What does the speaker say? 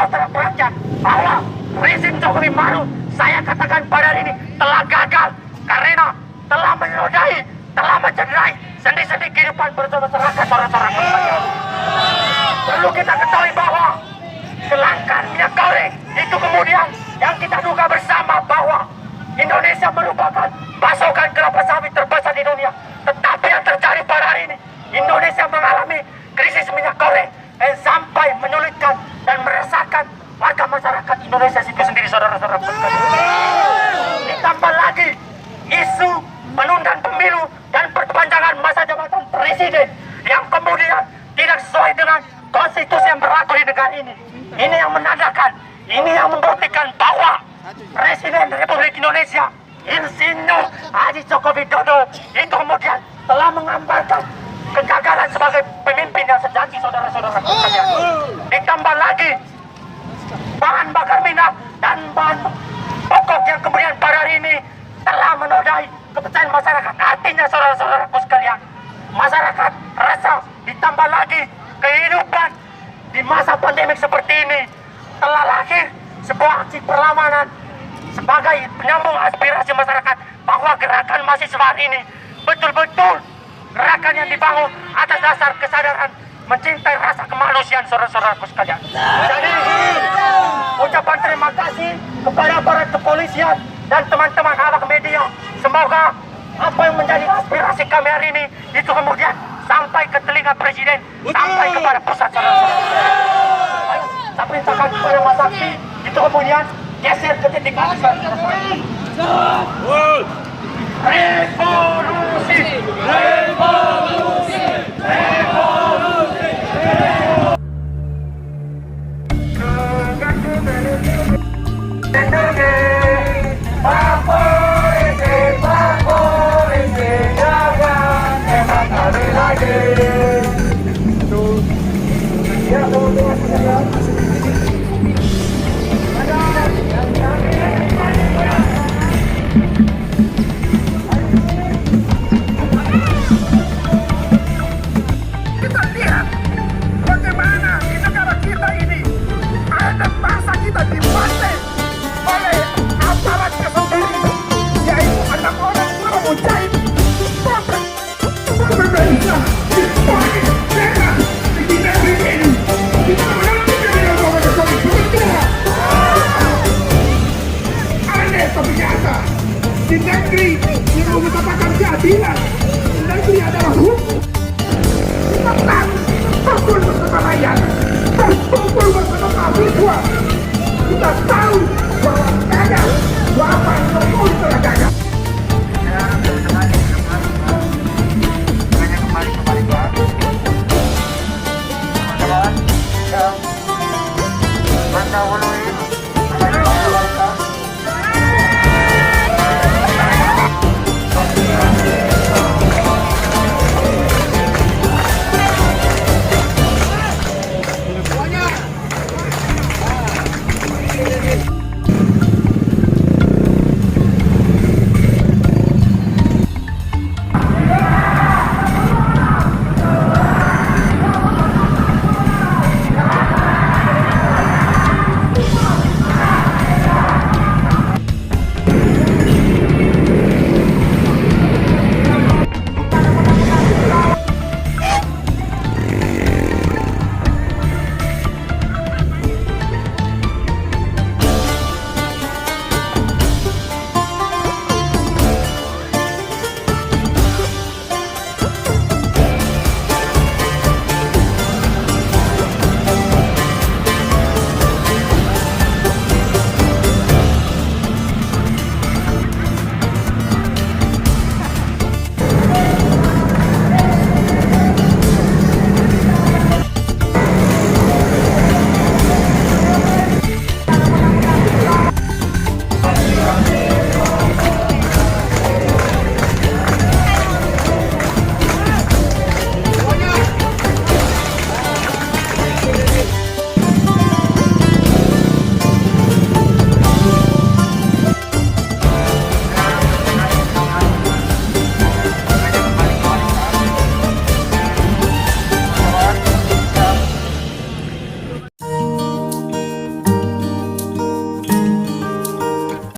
terang rakyat bahwa rezim Jokowi Maruf, saya katakan pada hari ini telah gagal karena telah menodai, telah mencederai sendi-sendi kehidupan bermasyarakat saudara-saudara sekalian. Perlu kita ketahui bahwa kelangkaan minyak goreng itu kemudian yang kita duga bersama bahwa Indonesia merupakan pasokan kelapa sawit terbesar di dunia. Tetapi yang terjadi pada hari ini, Indonesia mengalami krisis minyak goreng yang sampai menyulitkan dan meresahkan warga masyarakat Indonesia itu sendiri, saudara-saudara sekalian. Ditambah lagi isu penundaan pemilu dan perpanjangan masa jabatan presiden yang kemudian tidak sesuai dengan konstitusi yang berlaku di negara ini. Ini yang menandakan, ini yang membuktikan bahwa Presiden Republik Indonesia Insinyur Haji Joko Widodo itu kemudian telah menggambarkan kegagalan sebagai pemimpin yang sejati, saudara-saudara sekalian. Ditambah lagi bahan bakar minyak dan bahan pokok yang kemudian pada hari ini telah menodai kepercayaan masyarakat. Artinya, saudara-saudaraku sekalian, masyarakat resah. Ditambah lagi kehidupan di masa pandemik seperti ini telah lahir sebuah aksi perlawanan sebagai penyambung aspirasi masyarakat bahwa gerakan mahasiswa ini betul-betul gerakan yang dibangun atas dasar kesadaran mencintai rasa kemanusiaan, saudara-saudaraku sekalian. Jadi ucapan terima kasih kepada para kepolisian dan teman-teman awak media. Semoga apa yang menjadi aspirasi kami hari ini itu kemudian sampai ke telinga presiden, sampai kepada pusat, saudara-saudara. Saya perintahkan kepada Mas Sakti itu kemudian geser ke titik atas. Revolusi, revolusi, revolusi. Kita lihat bagaimana di negara kita ini ada bangsa kita dibantai oleh aparatnya sendiri, yaitu anak orang tua mujahid. Berbeda dipakai dengan di negeri ini. Kita mengalami aneh tapi nyata. Di negeri yang mengutamakan keadilan, negeri adalah hukum. Tenang, berkumpul bersama rakyat, berkumpul bersama mahasiswa. Kita tahu bahwa ada Bapak Jokowi